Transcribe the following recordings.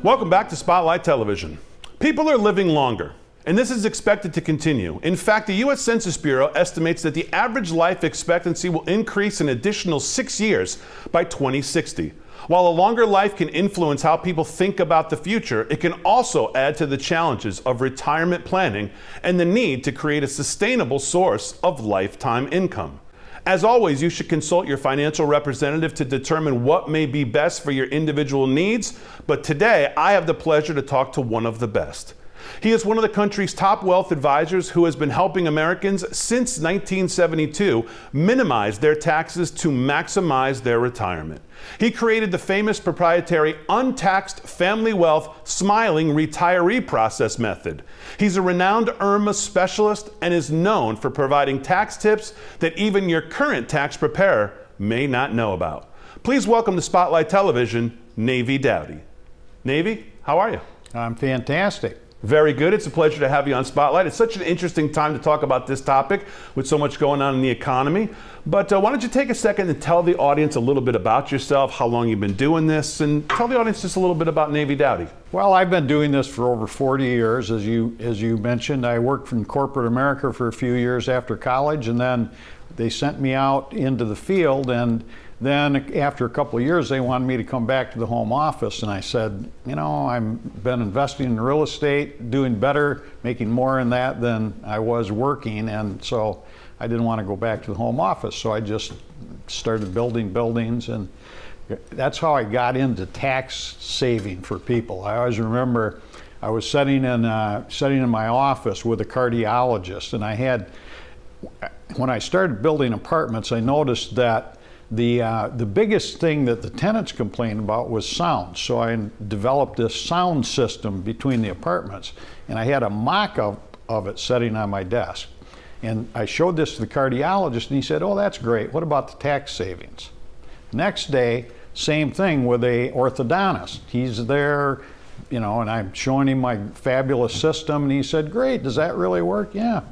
Welcome back to Spotlight Television. People are living longer, and this is expected to continue. In fact, the U.S. Census Bureau estimates that the average life expectancy will increase an additional 6 years by 2060. While a longer life can influence how people think about the future, it can also add to the challenges of retirement planning and the need to create a sustainable source of lifetime income. As always, you should consult your financial representative to determine what may be best for your individual needs. But today, I have the pleasure to talk to one of the best. He is one of the country's top wealth advisors who has been helping Americans since 1972 minimize their taxes to maximize their retirement. He created the famous proprietary untaxed family wealth smiling retiree process method. He's a renowned IRMA specialist and is known for providing tax tips that even your current tax preparer may not know about. Please welcome to Spotlight Television, Navi Dowty. Navi, how are you? I'm fantastic. Very good. It's a pleasure to have you on Spotlight. It's such an interesting time to talk about this topic with so much going on in the economy. But why don't you take a second and tell the audience a little bit about yourself, how long you've been doing this, and tell the audience just a little bit about Navi Dowty. Well, I've been doing this for over 40 years, as you mentioned. I worked in corporate America for a few years after college, and then they sent me out into the field, and then after a couple of years, they wanted me to come back to the home office, and I said, you know, I've been investing in real estate, doing better, making more in that than I was working, and so I didn't want to go back to the home office, so I just started building buildings, and that's how I got into tax saving for people. I always remember I was sitting in my office with a cardiologist, and when I started building apartments, I noticed that the biggest thing that the tenants complained about was sound. So I developed this sound system between the apartments, and I had a mock-up of it sitting on my desk. And I showed this to the cardiologist, and he said, "Oh, that's great. What about the tax savings?" Next day, same thing with a orthodontist. He's there, you know, and I'm showing him my fabulous system, and he said, "Great. Does that really work?" "Yeah."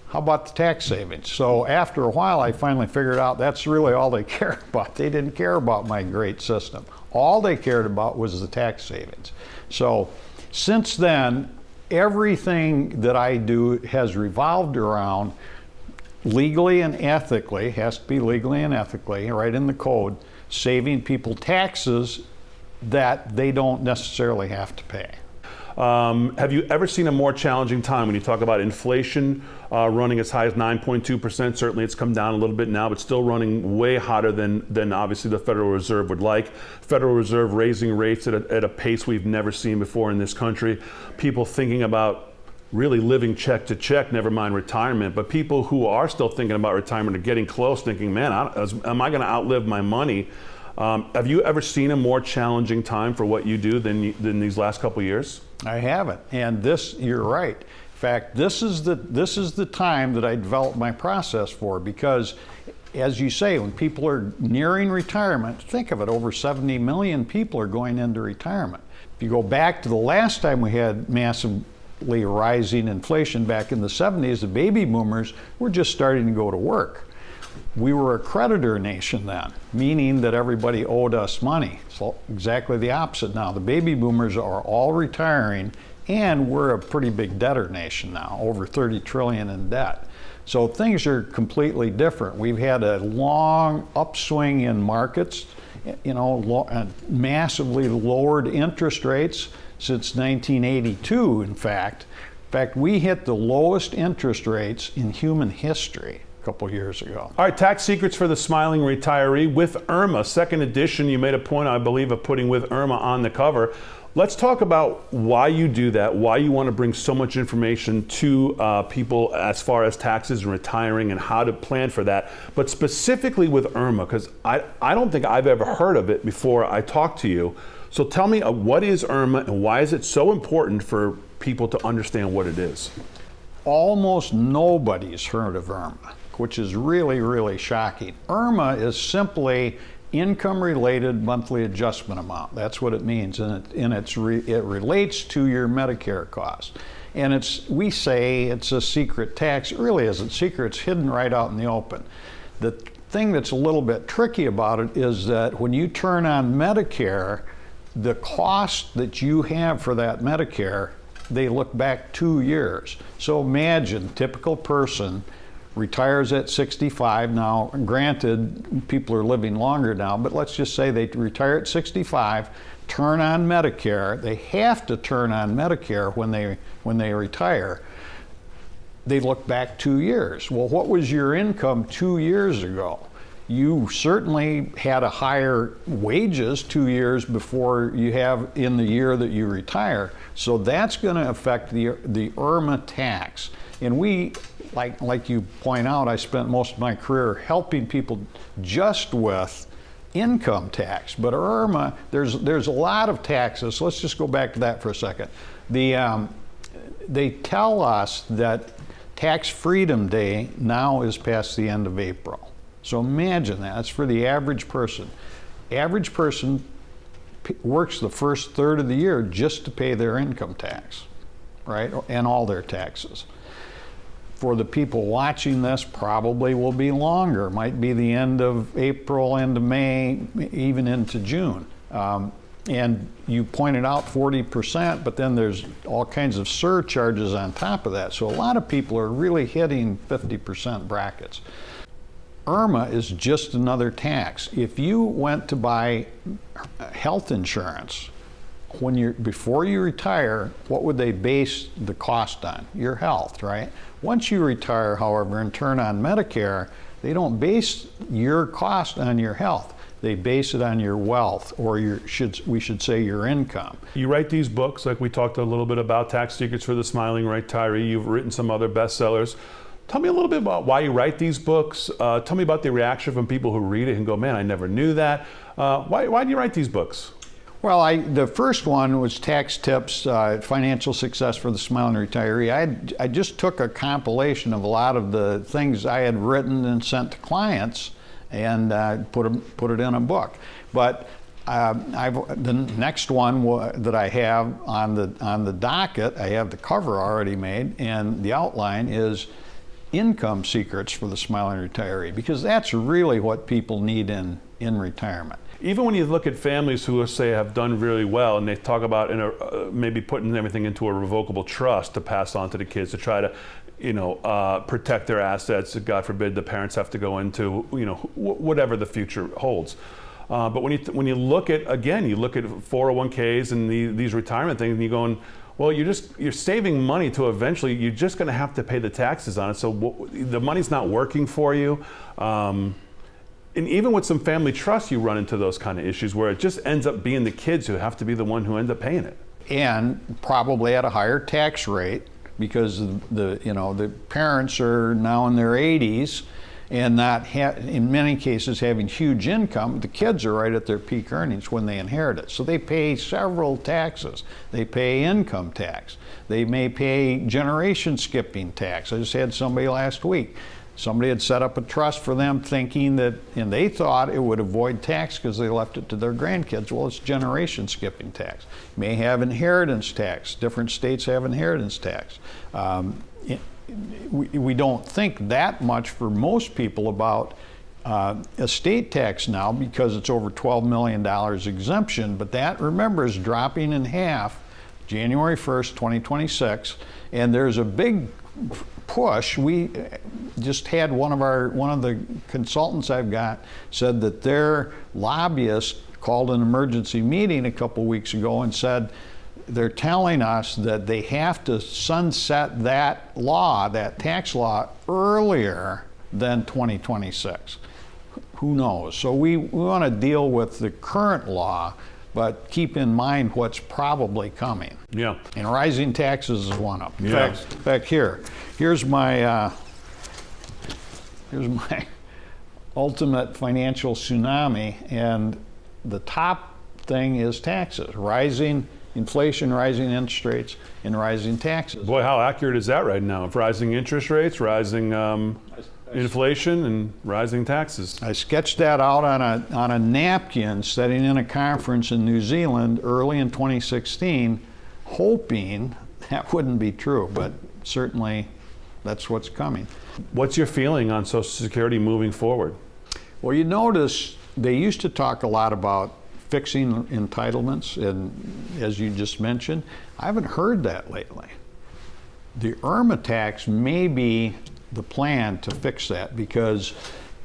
"How about the tax savings?" So after a while, I finally figured out that's really all they cared about. They didn't care about my great system. All they cared about was the tax savings. So since then, everything that I do has revolved around legally and ethically, has to be legally and ethically, right in the code, saving people taxes that they don't necessarily have to pay. Have you ever seen a more challenging time when you talk about inflation running as high as 9.2%? Certainly it's come down a little bit now, but still running way hotter than obviously the Federal Reserve would like. Federal Reserve raising rates at a pace we've never seen before in this country. People thinking about really living check to check, never mind retirement. But people who are still thinking about retirement are getting close, thinking, man, am I going to outlive my money? Have you ever seen a more challenging time for what you do than these last couple of years? I haven't, and you're right. In fact, this is the time that I developed my process for, because as you say, when people are nearing retirement, think of it, over 70 million people are going into retirement. If you go back to the last time we had massively rising inflation back in the 70s, the baby boomers were just starting to go to work. We were a creditor nation then, meaning that everybody owed us money. So exactly the opposite now. The baby boomers are all retiring, and we're a pretty big debtor nation now, over 30 trillion in debt. So things are completely different. We've had a long upswing in markets, you know, massively lowered interest rates since 1982, in fact. In fact, we hit the lowest interest rates in human history couple years ago. All right, Tax Secrets for the Smiling Retiree with IRMA, second edition. You made a point, I believe, of putting with IRMA on the cover. Let's talk about why you do that, why you want to bring so much information to people as far as taxes and retiring and how to plan for that. But specifically with IRMA, because I don't think I've ever heard of it before I talked to you. So tell me, what is IRMA and why is it so important for people to understand what it is? Almost nobody's heard of IRMA, which is really, really shocking. IRMA is simply income-related monthly adjustment amount. That's what it means, and it relates to your Medicare cost. And we say it's a secret tax. It really isn't secret. It's hidden right out in the open. The thing that's a little bit tricky about it is that when you turn on Medicare, the cost that you have for that Medicare, they look back 2 years. So imagine, typical person retires at 65. Now, granted, people are living longer now, but let's just say they retire at 65, turn on Medicare. They have to turn on Medicare when they retire. They look back 2 years. Well, what was your income 2 years ago? You certainly had a higher wages 2 years before you have in the year that you retire. So that's going to affect the IRMA tax. And we, like you point out, I spent most of my career helping people just with income tax. But IRMA, there's a lot of taxes. So let's just go back to that for a second. They tell us that Tax Freedom Day now is past the end of April. So imagine that. That's for the average person. Average person works the first third of the year just to pay their income tax, right? And all their taxes. For the people watching this, probably will be longer. Might be the end of April, end of May, even into June. And you pointed out 40%, but then there's all kinds of surcharges on top of that. So a lot of people are really hitting 50% brackets. IRMA is just another tax. If you went to buy health insurance before you retire, what would they base the cost on? Your health, right? Once you retire, however, and turn on Medicare, they don't base your cost on your health. They base it on your wealth, or we should say your income. You write these books, like we talked a little bit about, Tax Secrets for the Smiling Retiree. You've written some other bestsellers. Tell me a little bit about why you write these books. Tell me about the reaction from people who read it and go, man, I never knew that. Why do you write these books? Well, the first one was Tax Tips, Financial Success for the Smiling Retiree. I just took a compilation of a lot of the things I had written and sent to clients and put it in a book. But the next one that I have on the docket, I have the cover already made, and the outline is Income Secrets for the Smiling Retiree, because that's really what people need in retirement. Even when you look at families who, say, have done really well, and they talk about maybe putting everything into a revocable trust to pass on to the kids to try to, protect their assets. God forbid the parents have to go into, whatever the future holds. But when you look at 401ks and these retirement things, and you're going, well, you're saving money to eventually, you're just going to have to pay the taxes on it. So the money's not working for you. And even with some family trusts, you run into those kind of issues where it just ends up being the kids who have to be the one who end up paying it. And probably at a higher tax rate, because the parents are now in their 80s and not in many cases having huge income. The kids are right at their peak earnings when they inherit it. So they pay several taxes. They pay income tax. They may pay generation skipping tax. I just had somebody last week. Somebody had set up a trust for them thinking that, and they thought it would avoid tax because they left it to their grandkids. Well, it's generation skipping tax. You may have inheritance tax. Different states have inheritance tax. We don't think that much for most people about estate tax now because it's over $12 million exemption, but that, remember, is dropping in half January 1st, 2026, and there's a big push. We just had one of the consultants I've got said that their lobbyist called an emergency meeting a couple weeks ago and said they're telling us that they have to sunset that law, that tax law, earlier than 2026. Who knows? So we want to deal with the current law, but keep in mind what's probably coming. Yeah. And rising taxes is one of them. Yeah. In fact, here's my ultimate financial tsunami, and the top thing is taxes. Rising inflation, rising interest rates, and rising taxes. Boy, how accurate is that right now? Rising interest rates, rising inflation, and rising taxes. I sketched that out on a napkin sitting in a conference in New Zealand early in 2016, hoping that wouldn't be true, but certainly that's what's coming. What's your feeling on Social Security moving forward? Well, you notice they used to talk a lot about fixing entitlements, and as you just mentioned, I haven't heard that lately. The IRMA tax may be the plan to fix that, because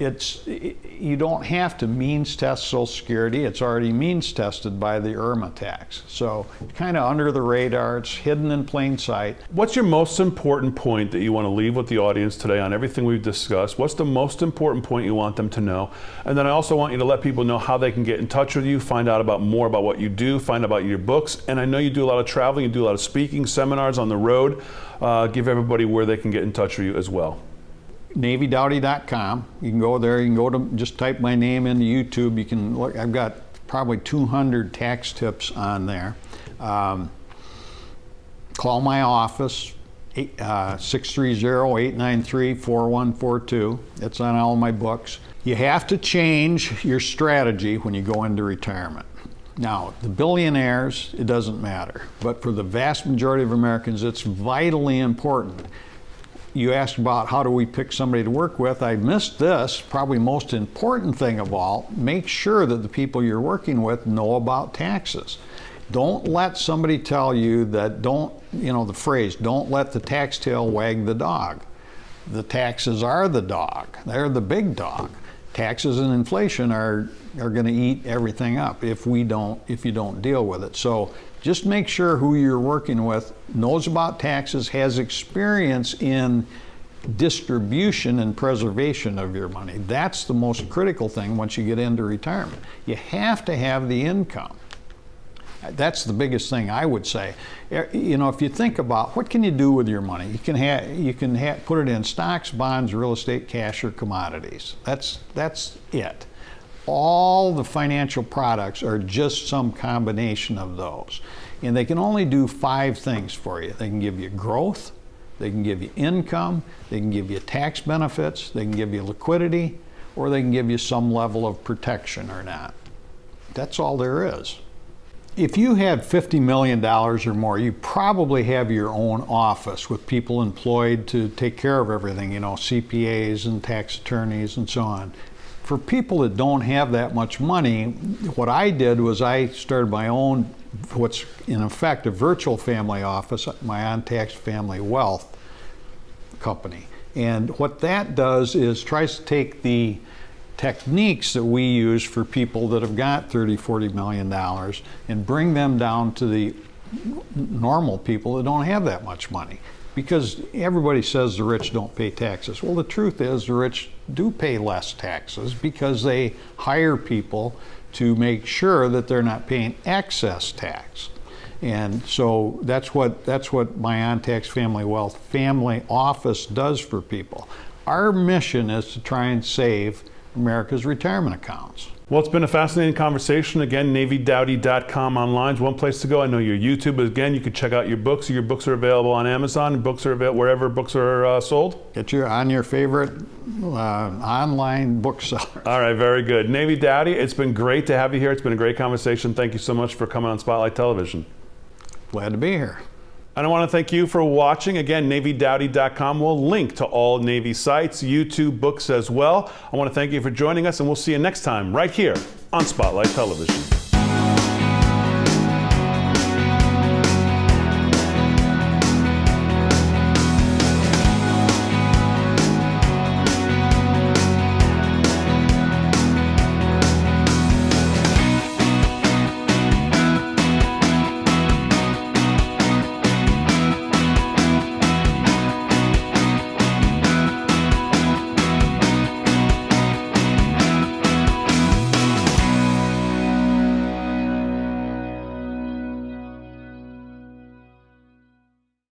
you don't have to means test Social Security. It's already means tested by the IRMA tax. So kind of under the radar, it's hidden in plain sight. What's your most important point that you want to leave with the audience today on everything we've discussed? What's the most important point you want them to know? And then I also want you to let people know how they can get in touch with you, find out more about what you do, find out about your books. And I know you do a lot of traveling, you do a lot of speaking, seminars on the road. Give everybody where they can get in touch with you as well. NaviDowty.com. You can go there. You can go to, just type my name into YouTube. You can look. I've got probably 200 tax tips on there. Call my office, 630-893-4142. It's on all of my books. You have to change your strategy when you go into retirement. Now, the billionaires, it doesn't matter. But for the vast majority of Americans, it's vitally important. You asked about how do we pick somebody to work with. I missed this, probably most important thing of all. Make sure that the people you're working with know about taxes. Don't let somebody tell you that the phrase, don't let the tax tail wag the dog. The taxes are the dog. They're the big dog. Taxes and inflation are going to eat everything up if you don't deal with it. So just make sure who you're working with knows about taxes, has experience in distribution and preservation of your money. That's the most critical thing once you get into retirement. You have to have the income. That's the biggest thing I would say. You know, if you think about what can you do with your money, you can put it in stocks, bonds, real estate, cash, or commodities. That's it. All the financial products are just some combination of those. And they can only do 5 things for you. They can give you growth, they can give you income, they can give you tax benefits, they can give you liquidity, or they can give you some level of protection or not. That's all there is. If you had $50 million or more, you probably have your own office with people employed to take care of everything, CPAs and tax attorneys and so on. For people that don't have that much money, what I did was I started my own, what's in effect a virtual family office, my Untaxed Family Wealth company. And what that does is tries to take the techniques that we use for people that have got $30-40 million and bring them down to the normal people that don't have that much money. Because everybody says the rich don't pay taxes. Well, the truth is the rich do pay less taxes because they hire people to make sure that they're not paying excess tax. And so that's what my Untaxed Family Wealth family office does for people. Our mission is to try and save America's retirement accounts. Well, it's been a fascinating conversation. Again, NaviDowty.com online is one place to go. I know your YouTube, but again, you can check out your books. Your books are available on Amazon, and books are available wherever books are sold. Get on your favorite online bookseller. All right, very good. Navi Dowty, it's been great to have you here. It's been a great conversation. Thank you so much for coming on Spotlight Television. Glad to be here. And I want to thank you for watching. Again, NaviDowty.com will link to all Navy sites, YouTube, books as well. I want to thank you for joining us, and we'll see you next time right here on Spotlight Television.